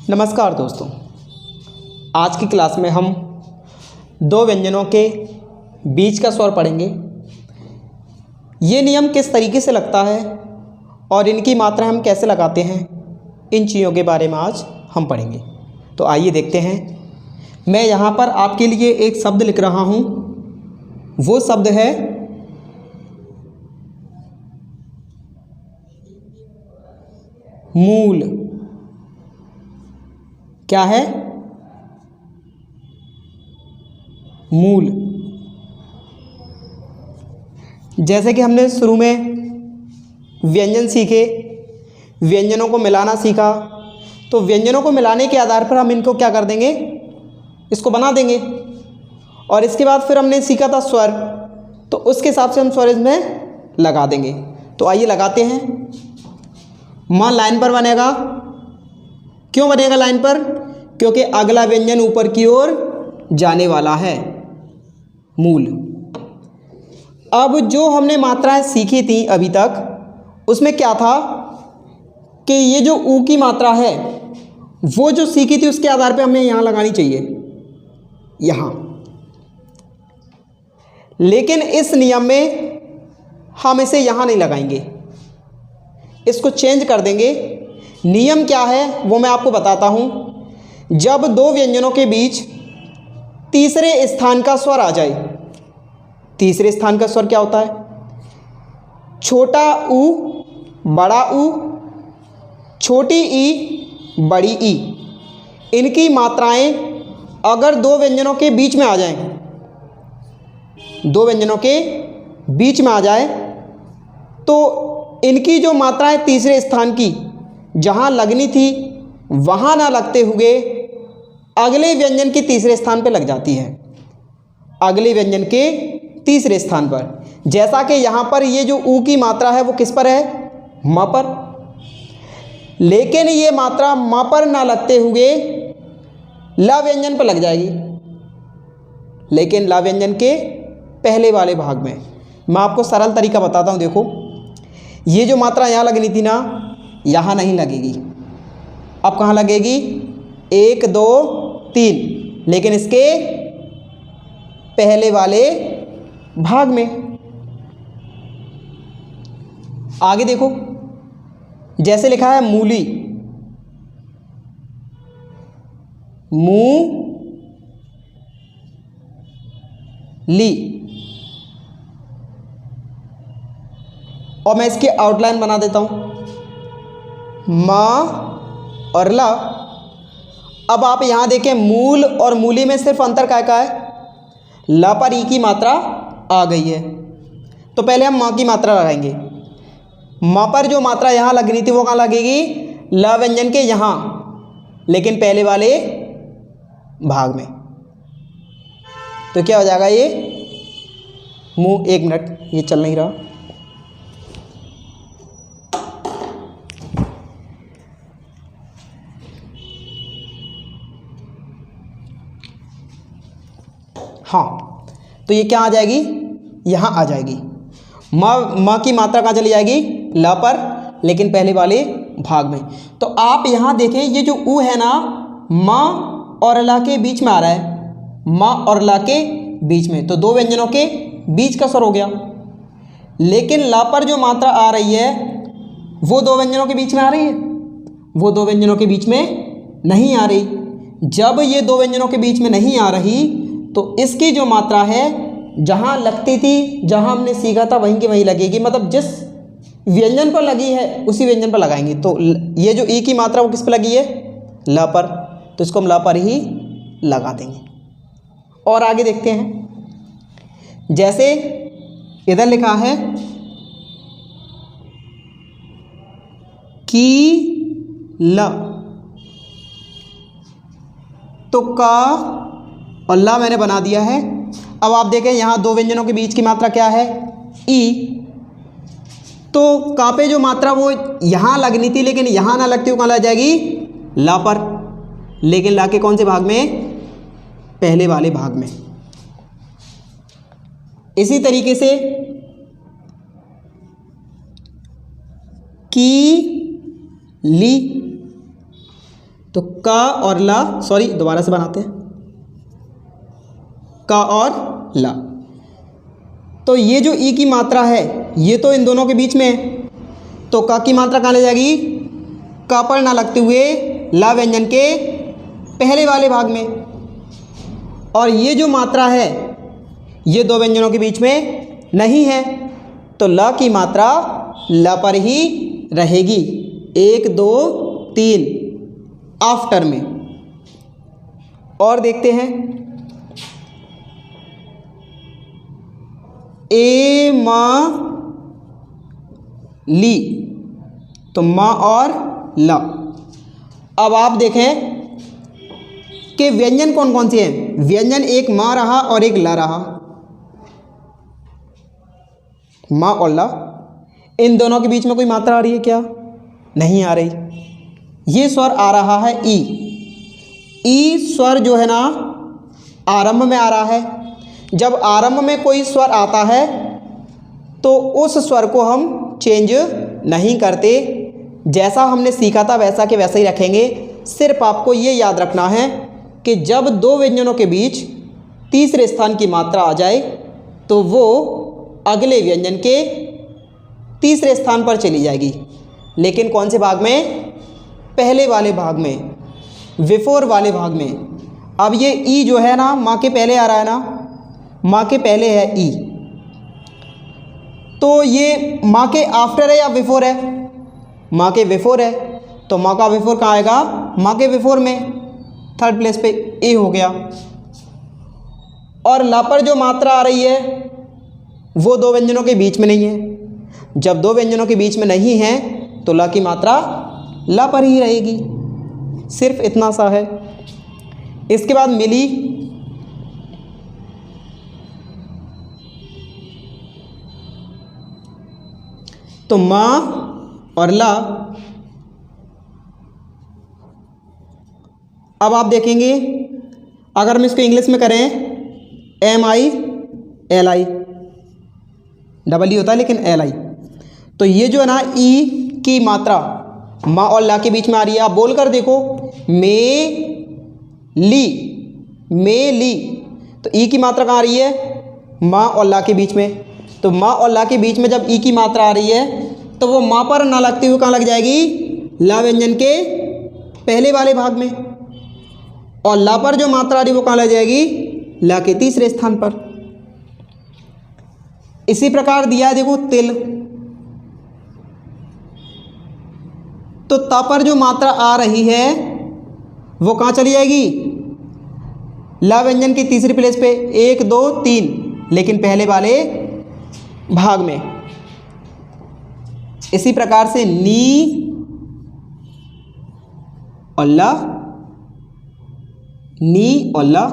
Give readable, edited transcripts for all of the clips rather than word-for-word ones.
नमस्कार दोस्तों, आज की क्लास में हम दो व्यंजनों के बीच का स्वर पढ़ेंगे। ये नियम किस तरीके से लगता है और इनकी मात्रा हम कैसे लगाते हैं, इन चीज़ों के बारे में आज हम पढ़ेंगे। तो आइए देखते हैं। मैं यहाँ पर आपके लिए एक शब्द लिख रहा हूँ। वो शब्द है मूल। क्या है? मूल। जैसे कि हमने शुरू में व्यंजन सीखे, व्यंजनों को मिलाना सीखा, तो व्यंजनों को मिलाने के आधार पर हम इनको क्या कर देंगे, इसको बना देंगे। और इसके बाद फिर हमने सीखा था स्वर, तो उसके हिसाब से हम स्वर इसमें लगा देंगे। तो आइए लगाते हैं। मां लाइन पर बनेगा। क्यों बनेगा लाइन पर? क्योंकि अगला व्यंजन ऊपर की ओर जाने वाला है, मूल। अब जो हमने मात्राएं सीखी थी अभी तक, उसमें क्या था कि ये जो ऊ की मात्रा है वो जो सीखी थी उसके आधार पे हमें यहाँ लगानी चाहिए, यहाँ। लेकिन इस नियम में हम इसे यहाँ नहीं लगाएंगे, इसको चेंज कर देंगे। नियम क्या है वो मैं आपको बताता हूँ। जब दो व्यंजनों के बीच तीसरे स्थान का स्वर आ जाए, तीसरे स्थान का स्वर क्या होता है? छोटा ऊ, बड़ा ऊ, छोटी ई, बड़ी ई। इनकी मात्राएं अगर दो व्यंजनों के बीच में आ जाएं, दो व्यंजनों के बीच में आ जाए, तो इनकी जो मात्राएं तीसरे स्थान की जहां लगनी थी वहां ना लगते हुए अगले व्यंजन के तीसरे स्थान पर लग जाती है, अगले व्यंजन के तीसरे स्थान पर। जैसा कि यहाँ पर ये जो ऊ की मात्रा है वो किस पर है? म पर। लेकिन ये मात्रा म पर ना लगते हुए ला व्यंजन पर लग जाएगी, लेकिन ला व्यंजन के पहले वाले भाग में। मैं आपको सरल तरीका बताता हूँ। देखो, ये जो मात्रा यहाँ लगनी थी ना, यहाँ नहीं लगेगी। अब कहाँ लगेगी? 1 2 3, लेकिन इसके पहले वाले भाग में। आगे देखो, जैसे लिखा है मूली, मूली। और मैं इसकी आउटलाइन बना देता हूं, मां और ला। अब आप यहां देखें, मूल और मूली में सिर्फ अंतर क्या का है? ला पर ई की मात्रा आ गई है। तो पहले हम मां की मात्रा लगाएंगे। मां पर जो मात्रा यहां लगनी थी वो कहां लगेगी? ला व्यंजन के यहां, लेकिन पहले वाले भाग में। तो क्या हो जाएगा ये? मुंह, 1 मिनट, ये चल नहीं रहा। हाँ, तो ये क्या आ जाएगी? यहाँ आ जाएगी। माँ की मात्रा कहाँ चली जाएगी? ला पर, लेकिन पहले वाले भाग में। तो आप यहाँ देखें, ये जो ऊ है ना, माँ और ला के बीच में आ रहा है, माँ और ला के बीच में। तो दो व्यंजनों के बीच का स्वर हो गया। लेकिन ला पर जो मात्रा आ रही है वो दो व्यंजनों के बीच में आ रही है, वो दो व्यंजनों के बीच में नहीं आ रही। जब ये दो व्यंजनों के बीच में नहीं आ रही, तो इसकी जो मात्रा है जहाँ लगती थी, जहाँ हमने सीखा था वहीं की वहीं लगेगी। मतलब जिस व्यंजन पर लगी है उसी व्यंजन पर लगाएंगे। तो ये जो ई की मात्रा वो किस पर लगी है? ला पर। तो इसको हम ला पर ही लगा देंगे। और आगे देखते हैं। जैसे इधर लिखा है की ला, तो का और ला मैंने बना दिया है। अब आप देखें, यहाँ दो व्यंजनों के बीच की मात्रा क्या है? ई। तो का पे जो मात्रा वो यहाँ लगनी थी, लेकिन यहाँ ना लगती हुई कहाँ लग जाएगी? ला पर। लेकिन ला के कौन से भाग में? पहले वाले भाग में। इसी तरीके से की ली, तो का और ला, सॉरी दोबारा से बनाते हैं, का और ला। तो ये जो ई की मात्रा है ये तो इन दोनों के बीच में है, तो का की मात्रा कहाँ ले जाएगी, का पर ना लगते हुए ला व्यंजन के पहले वाले भाग में। और ये जो मात्रा है ये दो व्यंजनों के बीच में नहीं है, तो ला की मात्रा ला पर ही रहेगी, 1 2 3 आफ्टर में। और देखते हैं ए माँ ली, तो माँ और ला। अब आप देखें कि व्यंजन कौन कौन से हैं। व्यंजन एक माँ रहा और एक ला रहा, माँ और ला। इन दोनों के बीच में कोई मात्रा आ रही है क्या, नहीं आ रही। ये स्वर आ रहा है ई। ई स्वर जो है ना आरंभ में आ रहा है। जब आरंभ में कोई स्वर आता है तो उस स्वर को हम चेंज नहीं करते, जैसा हमने सीखा था वैसा के वैसा ही रखेंगे। सिर्फ आपको ये याद रखना है कि जब दो व्यंजनों के बीच तीसरे स्थान की मात्रा आ जाए तो वो अगले व्यंजन के तीसरे स्थान पर चली जाएगी। लेकिन कौन से भाग में, पहले वाले भाग में, बिफोर वाले भाग में। अब ये ई जो है ना माँ के पहले आ रहा है ना, माँ के पहले है ई, तो ये माँ के आफ्टर है या बिफोर है, माँ के बिफोर है। तो माँ का बिफोर कहाँ आएगा, माँ के बिफोर में, थर्ड प्लेस पे ए हो गया। और ला पर जो मात्रा आ रही है वो दो व्यंजनों के बीच में नहीं है। जब दो व्यंजनों के बीच में नहीं है तो ला की मात्रा ला पर ही रहेगी, सिर्फ इतना सा है। इसके बाद मिली, तो माँ और ला। अब आप देखेंगे अगर हम इसको इंग्लिश में करें MILI, डबल ई होता है लेकिन LI, तो ये जो है ना ई की मात्रा माँ और ला के बीच में आ रही है। आप बोल कर देखो, मे ली, मे ली, तो ई की मात्रा कहाँ आ रही है, माँ और ला के बीच में। तो माँ और ला के बीच में जब ई की मात्रा आ रही है तो वो माँ पर ना लगते हुए कहाँ लग जाएगी, ला व्यंजन के पहले वाले भाग में। और ला पर जो मात्रा आ रही है वो कहाँ लग जाएगी, ला के तीसरे स्थान पर। इसी प्रकार दिया है देखो तिल, तो ता पर जो मात्रा आ रही है वो कहाँ चली जाएगी, ला व्यंजन की तीसरी प्लेस पे, 1 2 3, लेकिन पहले वाले भाग में। इसी प्रकार से नी और ला, नी और ला,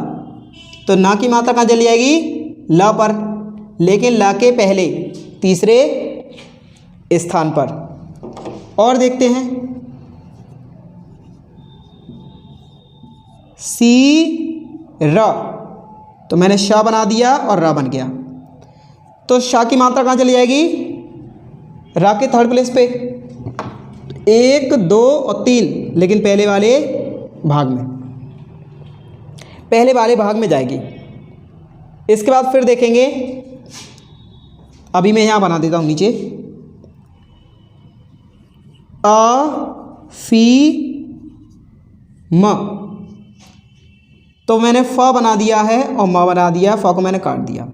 तो ना की मात्रा कहाँ चली जाएगी, ला पर, लेकिन ला के पहले तीसरे स्थान पर। और देखते हैं सी र, तो मैंने शा बना दिया और रा बन गया। तो शा की मात्रा कहाँ चली जाएगी, रा के थर्ड प्लेस पे, 1 2 और 3, लेकिन पहले वाले भाग में, पहले वाले भाग में जाएगी। इसके बाद फिर देखेंगे, अभी मैं यहाँ बना देता हूँ नीचे, आ फी म, तो मैंने फ बना दिया है और म बना दिया, फ को मैंने काट दिया।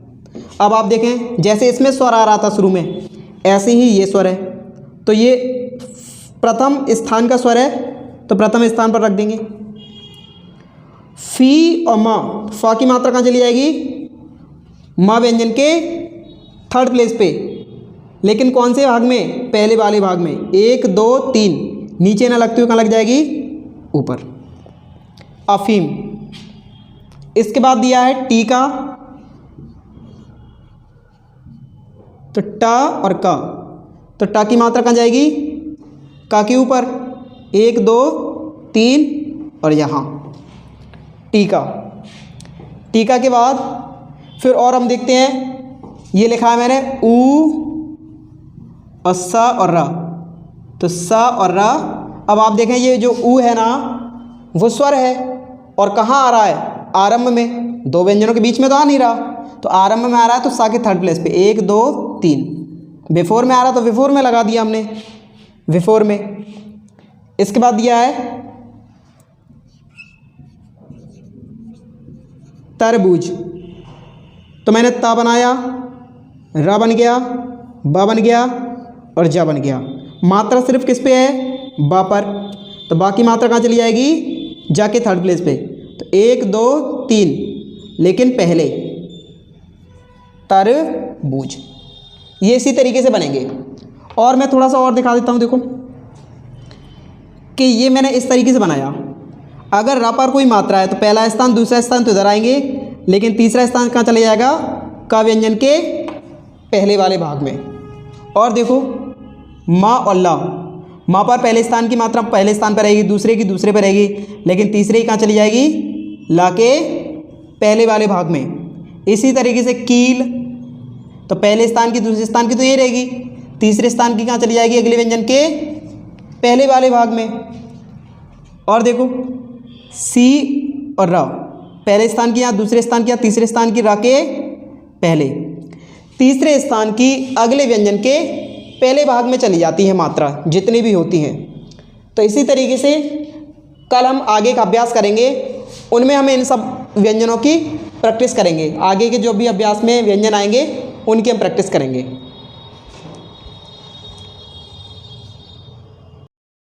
अब आप देखें जैसे इसमें स्वर आ रहा था शुरू में, ऐसे ही ये स्वर है, तो ये प्रथम स्थान का स्वर है तो प्रथम स्थान पर रख देंगे। फी और म, फा की मात्रा कहाँ चली जाएगी, माँ व्यंजन के थर्ड प्लेस पे, लेकिन कौन से भाग में, पहले वाले भाग में, 1 2 3, नीचे ना लगते हुए कहाँ लग जाएगी, ऊपर, अफीम। इसके बाद दिया है टी का, तो टा और का, तो टा की मात्रा कहाँ जाएगी, का के ऊपर, 1 2 3 और यहाँ टीका। टीका के बाद फिर और हम देखते हैं, ये लिखा है मैंने ऊ और सा और रा, तो सा और रा। अब आप देखें ये जो ऊ है ना, वो स्वर है और कहाँ आ रहा है, आरंभ में, दो व्यंजनों के बीच में तो आ नहीं रहा, तो आरंभ में आ रहा है तो सा के थर्ड प्लेस पे 1 2 3, बिफोर में आ रहा तो बिफोर में लगा दिया हमने, बिफोर में। इसके बाद दिया है तरबूज, तो मैंने ता बनाया, रा बन गया, बा बन गया और जा बन गया। मात्रा सिर्फ किस पे है, बा पर, तो बाकी मात्रा कहाँ चली जाएगी, जा के थर्ड प्लेस पे, तो 1 2 3, लेकिन पहले तरबूज। ये इसी तरीके से बनेंगे। और मैं थोड़ा सा और दिखा देता हूँ, देखो कि ये मैंने इस तरीके से बनाया। अगर रा पर कोई मात्रा है तो पहला स्थान दूसरा स्थान तो इधर आएंगे, लेकिन तीसरा स्थान कहाँ चले जाएगा, का व्यंजन के पहले वाले भाग में। और देखो माँ और ला, माँ पर पहले स्थान की मात्रा पहले स्थान पर रहेगी, दूसरे की दूसरे पर रहेगी, लेकिन तीसरे की कहाँ चली जाएगी, ला के पहले वाले भाग में। इसी तरीके से कील, तो पहले स्थान की दूसरे स्थान की तो ये रहेगी, तीसरे स्थान की कहाँ चली जाएगी, अगले व्यंजन के पहले वाले भाग में। और देखो सी और रा, पहले स्थान की यहाँ, दूसरे स्थान की यहाँ, तीसरे स्थान की रा के पहले, तीसरे स्थान की अगले व्यंजन के पहले भाग में चली जाती है मात्रा, जितनी भी होती हैं। तो इसी तरीके से कल हम आगे का अभ्यास करेंगे, उनमें हम इन सब व्यंजनों की प्रैक्टिस करेंगे। आगे के जो भी अभ्यास में व्यंजन आएंगे उनकी हम प्रैक्टिस करेंगे।